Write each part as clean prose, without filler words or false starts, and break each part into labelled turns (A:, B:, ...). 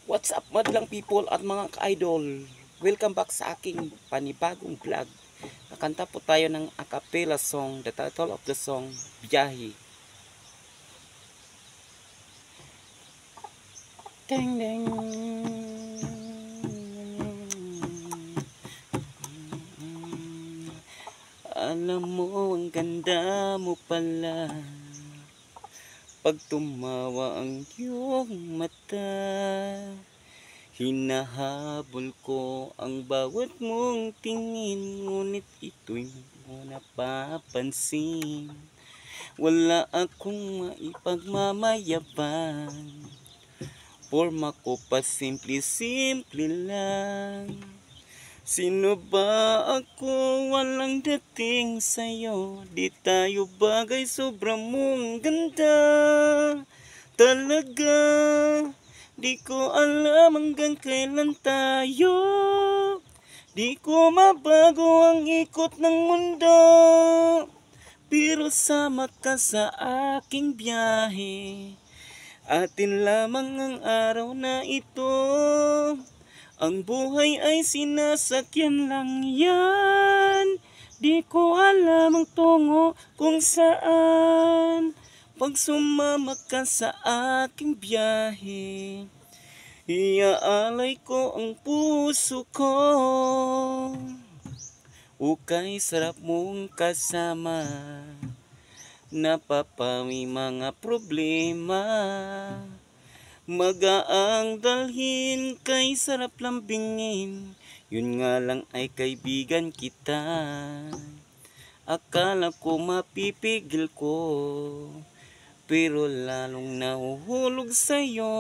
A: What's up madlang people at mga ka-idol? Welcome back sa aking panibagong vlog. Kakanta po tayo ng a cappella song. The title of the song, Biyahe. Ding ding. Alam mo ang ganda mo pala pag tumawa ang iyong mata. Hinahabol ko ang bawat mong tingin, ngunit ito'y mo napapansin. Wala akong maipagmamayabang, forma ko pa simple-simple lang. Sino ba ako? Walang dating sa'yo. Di tayo bagay, sobrang mong ganda talaga. Di ko alam hanggang kailan tayo. Di ko mabago ang ikot ng mundo, pero sama ka sa aking biyahe. Atin lamang ang araw na ito. Ang buhay ay sinasakyan lang yan. Di ko alam ang tungo kung saan. Pag sumama ka sa aking biyahe, iaalay ko ang puso ko. Ukay sarap mong kasama, napapawi mga problema. Magaang dalhin kay sarap lambingin, yun nga lang ay kaibigan kita. Akala ko mapipigil ko, pero lalong nahuhulog sa'yo.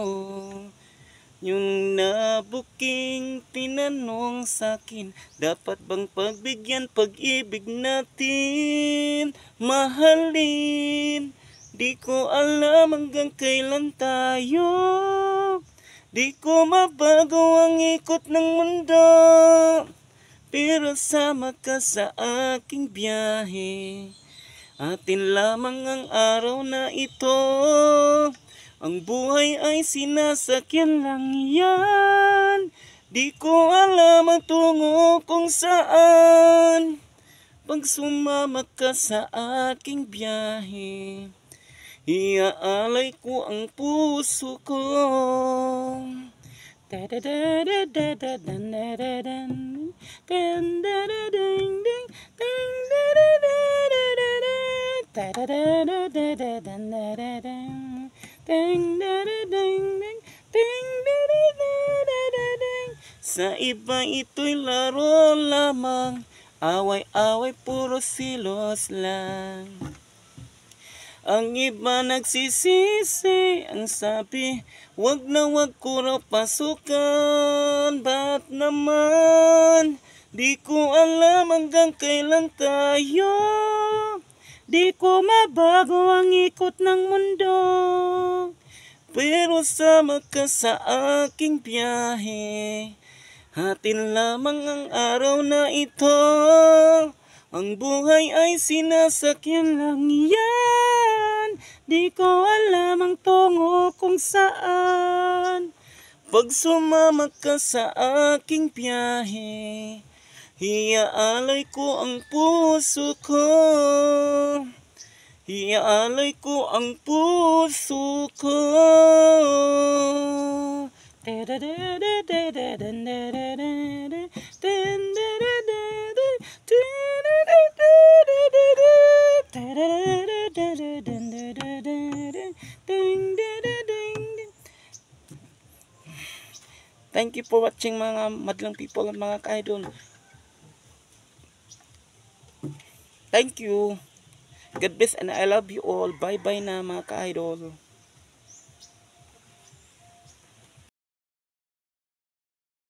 A: Yung nabuking tinanong sa'kin, dapat bang pagbigyan pag-ibig natin, mahalin. Di ko alam hanggang kailan tayo. Di ko mabago ang ikot ng mundo, pero sama ka sa aking biyahe. Atin lamang ang araw na ito. Ang buhay ay sinasakyan lang yan. Di ko alam ang tungo kung saan. Pag sumama ka sa aking biyahe, iaalay ko ang puso ko. Sa iba ito'y laro lamang, away-away puro silos lang. Ang iba nagsisisi, ang sabi, wag na wag ko raw pasukan. Ba't naman? Di ko alam hanggang kailan tayo. Di ko mabago ang ikot ng mundo, pero sama ka sa aking biyahe. Atin lamang ang araw na ito. Ang buhay ay sinasakyan lang yan. Di ko alam ang tungo kung saan. Pag sumama ka sa aking biyahe, iaalay ko ang puso ko. Iaalay ko ang puso ko. Thank you for watching mga madlang people at mga ka-idol. Thank you. God bless and I love you all. Bye bye na mga ka-idol.